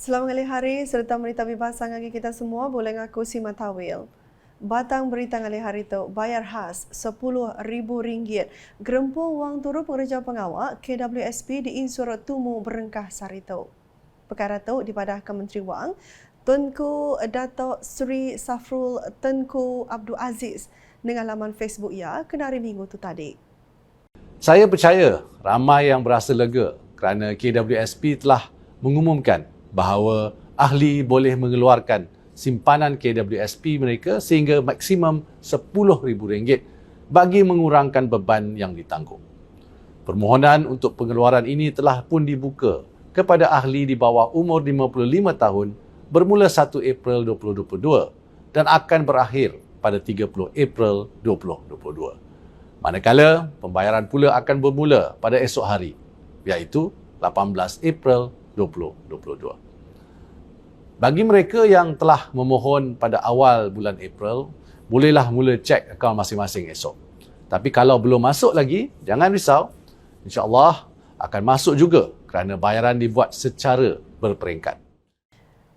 Selamat hari serta berita bebas bagi kita semua boleh ngaku si matawil. Batang berita ngali hari tu bayar khas RM10,000 gerempung wang turut pengerja pengawal KWSP diinsur tumu berengkah sari tu. Perkara tu dipadahkan Menteri Wang Tunku Dato' Sri Safrul Tunku Abdul Aziz dengan laman Facebook ya kena hari Minggu tu tadi. Saya percaya ramai yang berasa lega kerana KWSP telah mengumumkan bahawa ahli boleh mengeluarkan simpanan KWSP mereka sehingga maksimum RM10,000 bagi mengurangkan beban yang ditanggung. Permohonan untuk pengeluaran ini telah pun dibuka kepada ahli di bawah umur 55 tahun bermula 1 April 2022 dan akan berakhir pada 30 April 2022. Manakala pembayaran pula akan bermula pada esok hari iaitu 18 April 2022. Bagi mereka yang telah memohon pada awal bulan April, bolehlah mula cek akaun masing-masing esok. Tapi kalau belum masuk lagi, jangan risau. InsyaAllah akan masuk juga kerana bayaran dibuat secara berperingkat.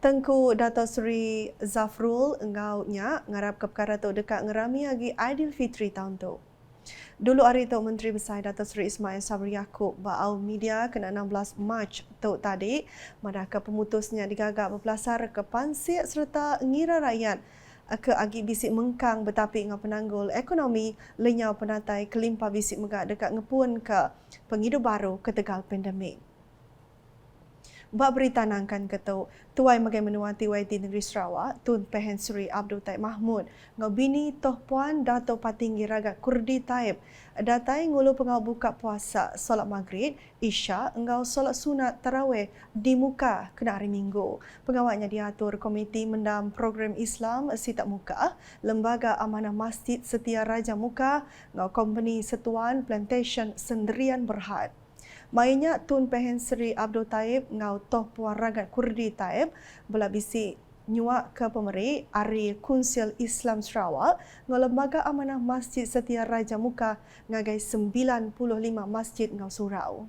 Tengku Dato' Sri Zafrul engaunya ngarap ke perkara tu dekat ngerami lagi Aidilfitri tahun tu. Dulu hari tu Menteri Besar Dato' Sri Ismail Sabri Yaakob bau media kena 16 Mac tu tadi manakala pemutusnya digagak berpelasar ke pansir serta ngira rakyat ke agi bisik mengkang betapi dengan penanggul ekonomi lenyau penatai kelimpah bisik megak dekat ngepun ke penghidup baru ketegal pandemik. Bak berita nangkan ketu, tuai magai menuanti YT Negeri Sarawak, Tun Pehen Sri Abdul Taib Mahmud, ngau bini Toh Puan Dato' Patinggi Ragat Kurdi Taib, datai ngulu pengau buka puasa, solat maghrib, isya, ngau solat sunat tarawih di muka kena hari Minggu. Pengawalnya diatur Komiti Mendam Program Islam Sitak Muka, Lembaga Amanah Masjid Setia Raja Muka, ngau Kompeni Setuan Plantation Sendirian Berhad. Mainnya Tun Pehen Sri Abdul Taib ngau Toh Puan Ragat Kurdi Taib bela bisi nyuak ke pemeri Ari Kunsil Islam Sarawak ngau Lembaga Amanah Masjid Setia Raja Muka ngagai 95 masjid ngau surau.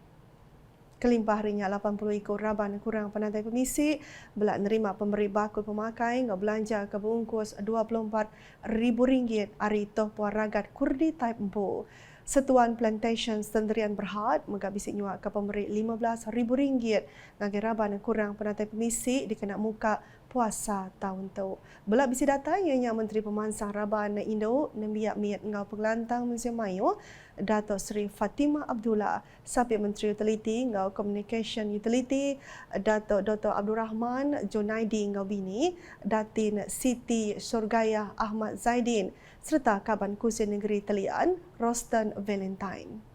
Kelimpah harinya 80 ekor raban kurang penantai permisi bela nerima pemberi bakul pemakai ngau belanja ke bungkus RM24,000 Ari Toh Puan Ragat Kurdi Taib Empu. Setuan Plantation Sendirian Berhad menggabisi nyuak ke pemberi RM15,000 ngagi raban kurang penantai permisi dikena muka puasa tahun tu. Belak bisi data ianya Menteri Pemansang Raban Indo Nembiak Miat ngau Pengelantang Museum Mayu Dato' Sri Fatimah Abdullah, Sapi Menteri Utility ngau Communication Utility Dato' Dr. Abdul Rahman Junaidi ngau bini Datin Siti Surgaya Ahmad Zaidin serta Kaban Kusin Negeri Telian Rostan Valentine.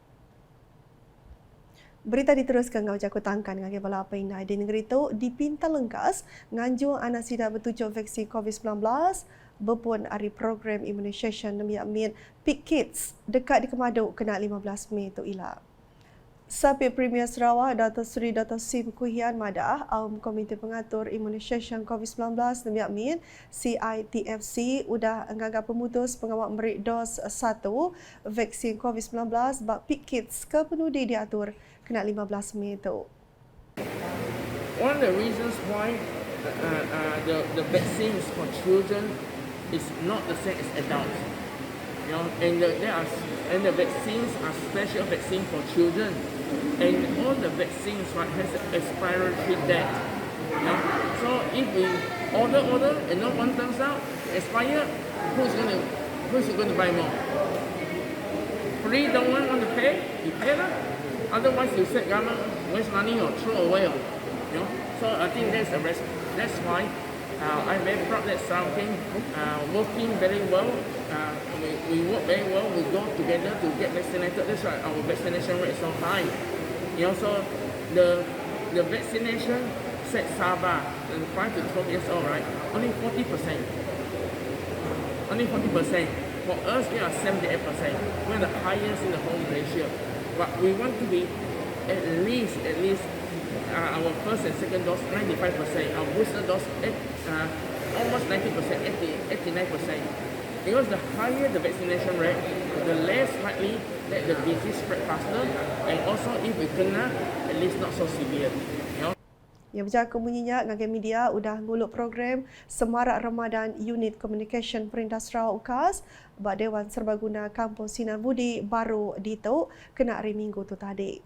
Berita diteruskan ngau jaku tangkan ngagi bala apa inai di negeri tu dipinta lengkas nganjur anak sida bertujuh vaksin COVID-19 berpun hari program immunisation demi amin Peak Kids dekat di Kemaduk kena 15 Mei tu ilah. Sapi Premier Sarawak Dato' Sri Dato' Sim Kuhian Madah Komite Pengatur Immunisation COVID-19 demi amin CITFC udah anggap pemutus pengawal memberi dos 1 vaksin COVID-19 bak Peak Kids ke penudi diatur kena 15 Mei tu. One of the reasons why the vaccines for children is not the same as adults. You know, and the vaccines are special vaccine for children, and all the vaccines right has an expiry date. You know? So if we order and no one turns out expired, who's going to buy more? Free don't want to pay, you pay lah. Otherwise you said government waste money or throw away. You know? So I think that's why I'm very proud that something working very well. We work very well. We go together to get vaccinated. That's why our vaccination rate is so high. You know, so the vaccination set Sabah, 5 to 12 years old, right? Only 40%. Only 40%. For us, we are 78%. We're the highest in the whole Malaysia. But we want to be at least our first and second dose 95%. Our booster dose almost 90%, 89%. Because the higher the vaccination rate, the less likely that the disease spread faster, and also if we kena, at least not so severe. You know? Yang bercakap bunyinya ngagai media udah nguluk program Semarak Ramadan Unit Communication Perintah Sarawak UKAS bak Dewan Serbaguna Kampung Sinar Budi baru dituk kena hari Minggu tu tadi.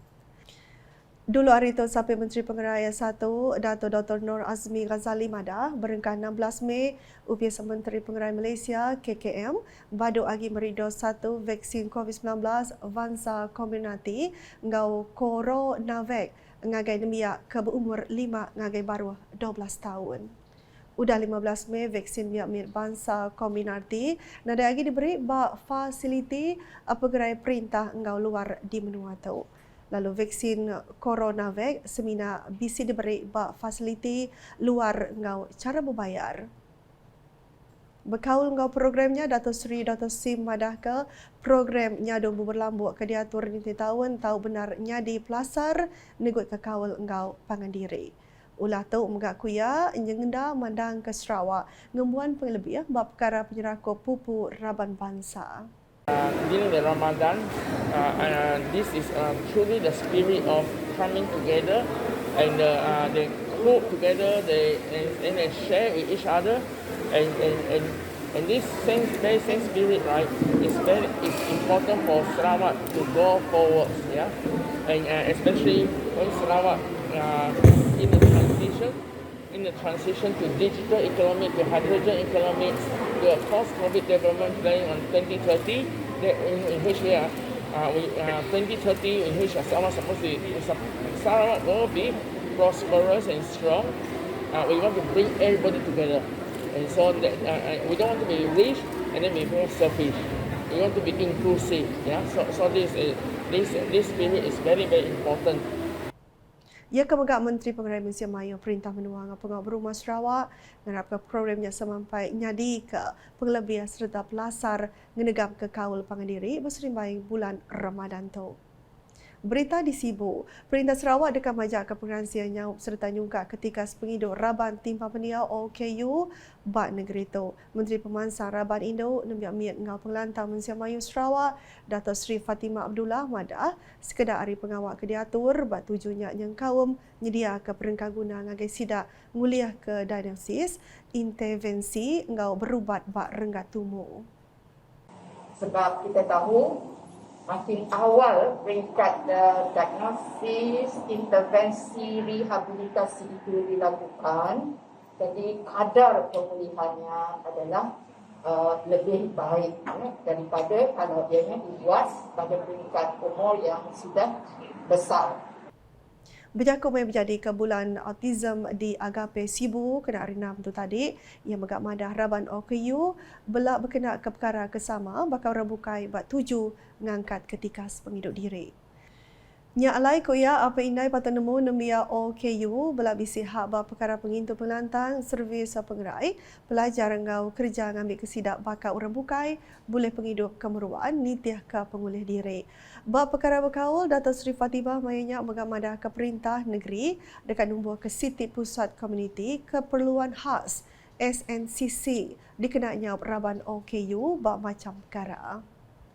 Dulu hari itu Sapi Menteri Pengaraya 1 Dato' Dr. Nur Azmi Ghazali Madah berengkah 16 Mei UPS Menteri Pengaraya Malaysia KKM baduk agi merido 1 vaksin COVID-19 Vansa Comirnaty ngau Coronavac ngagai nemia ke berumur 5 ngagai baru 12 tahun. Udah 15 Mei vaksin biak mir Vansa Comirnaty nada lagi diberi bak fasiliti pegerai perintah ngau luar di menua tu. Lalu vaksin Coronavac semina bisi diberi bak fasiliti luar ngau cara berbayar. Berkaul ngau programnya Dato' Sri Dr. Sim Madah ke program nyadung berlambuk ke diatur ni tahun tahu benar nyadi pelasar negut ke kaul ngau Pangandiri. Ulah tu menggak kuya nyengenda mandang ke Sarawak ngembuan penglebih bab perkara penyerakuk pupu Raban Bangsa. During the Ramadan, this is truly the spirit of coming together and they cook together, and they share with each other, and this very same spirit, right, is important for Sarawak to go forward, yeah, and especially when Sarawak in the transition to digital economy, to hydrogen economy, to a post-COVID development plan on 2030, in which we are 2030, in which Sarawak will be prosperous and strong. We want to bring everybody together, and so that, we don't want to be rich and then be very selfish. We want to be inclusive. Yeah, so this spirit is very important. Ia kemegak Menteri Pengaraya Malaysia Maya perintah menua dengan pengawal berumah Sarawak mengarapkan programnya sampai nyadi ke penglebih serta pelasar ngenegam ke kaul Pangandiri berserimbai bulan Ramadan tu. Berita di Sibu, Perintah Sarawak dekat majak ke pengeransian nyaup serta nyungkak ketika sepenghidup Raban Timpang Pendiau OKU bak negeri tu. Menteri Pemansang Raban Indo nembiak miat ngau pengelantang Malaysia Melayu Sarawak, Dato' Sri Fatimah Abdullah Madah, sekedar hari pengawal ke diatur bak tujuannya yang kaum nyedia ke perengkah guna ngagai sidak nguliah ke diagnosis, intervensi ngau berubat bak renggat tumu. Sebab kita tahu makin awal peringkat diagnosis, intervensi, rehabilitasi itu dilakukan, jadi kadar pemulihannya adalah lebih baik daripada kalau ianya dibuat pada peringkat umur yang sudah besar. Berjakum yang berjadi ke bulan autism di Agape Sibu kena hari 6 tu tadi, yang megak madah Raban OKU belak berkenaan ke perkara kesama bakal rebukai bak 7 ngangkat ketika penghidup diri. Nya alai koya apa indai patut nemu nembia OKU belak bisi hak bak perkara pengintu pengelantang servis pengerai pelajar ngau kerja ngambil kesidak bakal rebukai boleh penghidup kemeruan nitiah ke pengulih diri. Bab perkara berkaul, Dato' Sri Fatimah mayanya mengamanah ke perintah negeri dekat nombor ke Siti Pusat Komuniti Keperluan Khas SNCC dikenanya Raban OKU bab macam perkara.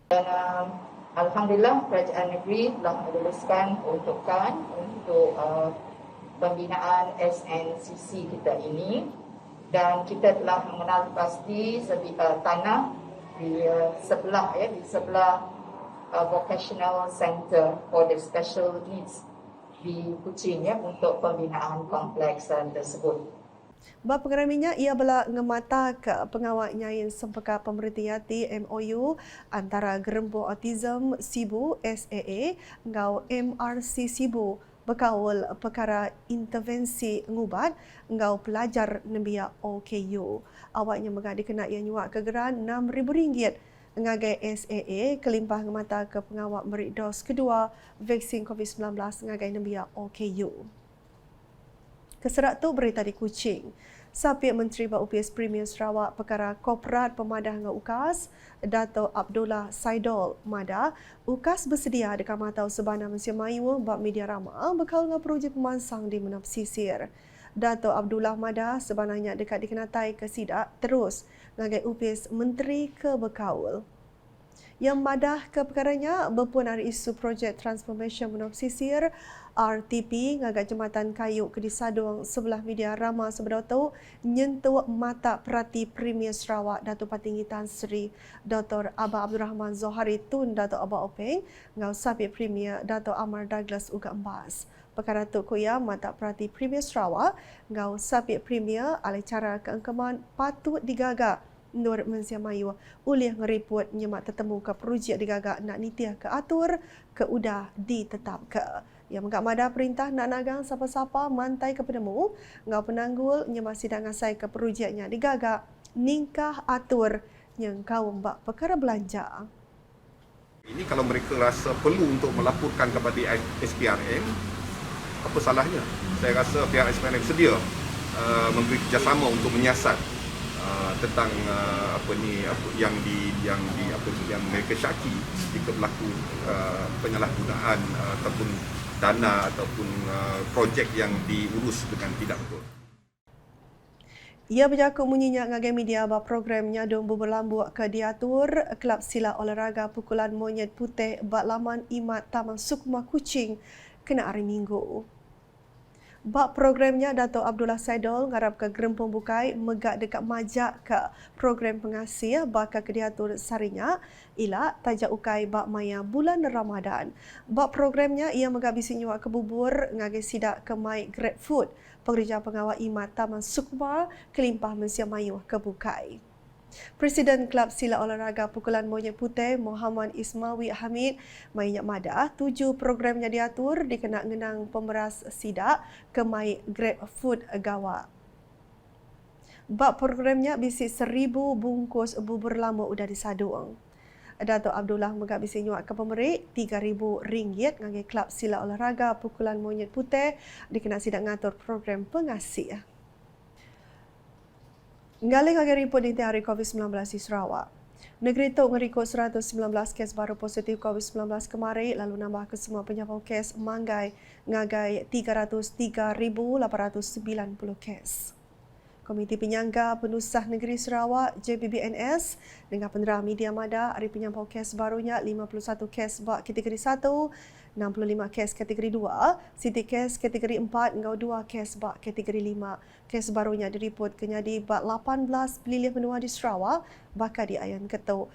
Dan alhamdulillah kerajaan negeri telah meluluskan untukan untuk pembinaan SNCC kita ini, dan kita telah mengenal pasti tanah di sebelah Vocational Center for the Special Needs di Kuching untuk pembinaan kompleks tersebut. Bab pengeraminya ia belak ngemata ke pengawalnya yang sempeka pemerhatiati MOU antara Gerempu Autism Sibu SAA ngau MRC Sibu berkaul perkara intervensi ngubat ngau pelajar nembia OKU. Awaknya megadi kena ia nyuak kegeran RM6,000 ngagai SAA kelimpah ngemata ke pengawal merik dos kedua vaksin COVID-19 ngagai nembia OKU. Keserak tu berita di Kuching. Sapiak Menteri Bak UPS Premier Sarawak perkara Korporat Pemadah dengan UKAS, Dato' Abdullah Saidol Madah, UKAS bersedia dekat matau Sebana Malaysia Melayu bak media ramah berkaul dengan projek pemansang di Menap Sisir. Dato' Abdullah Madah sebenarnya dekat dikenatai ke sidak terus ngagai UPS Menteri ke berkaul. Yang madah ke perkaranya berpun dari isu projek Transformation Menua Pesisir RTP ngagak jembatan kayu ke di Sadong sebelah media Rama Sebedau nyentuh mata perhati Premier Sarawak Datuk Patinggi Tan Sri Dr. Abah Abdul Rahman Zohari Tun Datuk Abah Openg ngau Sabit Premier Datuk Amar Douglas Uga Embas. Perkara tu kuya mata perhati Premier Sarawak ngau Sabit Premier alih cara keengkeman patut digagak Nur Mensia Mayu ulih ngeriput nyemak tertemu ke projek digagak nak nitiah ke atur ke udah ditetap ke. Yang menggak madah perintah nak nagang siapa-siapa mantai ke penemu ngau penanggul nyemak sidang ngasai ke projeknya digagak ningkah atur yang kau mbak perkara belanja. Ini kalau mereka rasa perlu untuk melaporkan kepada SPRM, apa salahnya? Saya rasa pihak SPRM sedia memberi kerjasama untuk menyiasat tentang yang mereka syaki jika berlaku penyalahgunaan ataupun dana ataupun projek yang diurus dengan tidak betul. Ia berjakut munyinya ngagai media bahawa programnya dombu berlambuk ke diatur Kelab Silat Olahraga Pukulan Monyet Putih bak laman Imat Taman Sukma Kuching kena hari Minggu. Bak programnya Dato' Abdullah Saidol ngarap ke Gerempung Bukai megak dekat majak ke program pengasih bakal ke diatur sarinya ila tajak ukai bak maya bulan Ramadan. Bak programnya ia megak bisi nyuak ke bubur ngagai sidak ke mai Grab Food pekerja pengawal Imat Taman Sukma Kelimpah Mensia Mayu ke Bukai. Presiden Kelab Silat Olahraga Pukulan Monyet Putih Muhammad Ismawi Hamid mainyak madah 7 programnya diatur dikenak ngenang pemeras sidak ke mai Grab Food Gawak. Bab programnya bisi 1,000 bungkus bubur lama udah disaduang. Dato' Abdullah megak bisi nyuak ke pemerik RM3,000 ngagi Kelab Silat Olahraga Pukulan Monyet Putih dikenak sidak ngatur program pengasih. Ngalih ngagi report di hari COVID-19 di Sarawak. Negeri Tok ngerikut 119 kes baru positif COVID-19 kemarin lalu nambah ke semua penyapau kes manggai ngagai 303,890 kes. Komiti Penyangga Penusah Negeri Sarawak JPBNS dengan penerang media mada hari penyampau kes barunya 51 kes bak kategori 1, 65 kes kategori 2, siti kes kategori 4 dengan 2 kes bak kategori 5. Kes barunya diripot kenyadi bak 18 pelilih menua di Sarawak bakal di Ayan Ketuk.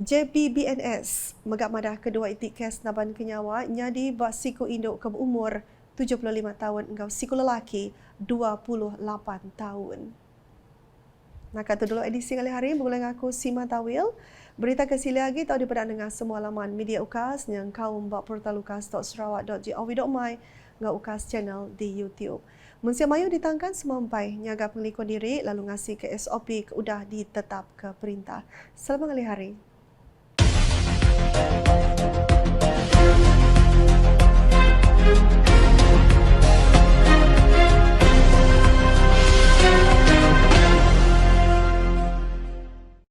JPBNS megak madah kedua itik kes naban kenyawa nyadi bak siku induk ke berumur 75 tahun engkau siku lelaki 28 tahun. Nak kata dulu edisi kali hari bermula aku Sima Tawil. Berita kesili lagi tahu dipedan dengan semua laman media UKAS yang kau mbak portal ukas.sarawak.gov.my ngau UKAS channel di YouTube. Mensia Mayu ditangkan semampai nyaga pengelikon diri lalu ngasih ke SOP udah ditetap ke perintah. Selamat kali hari.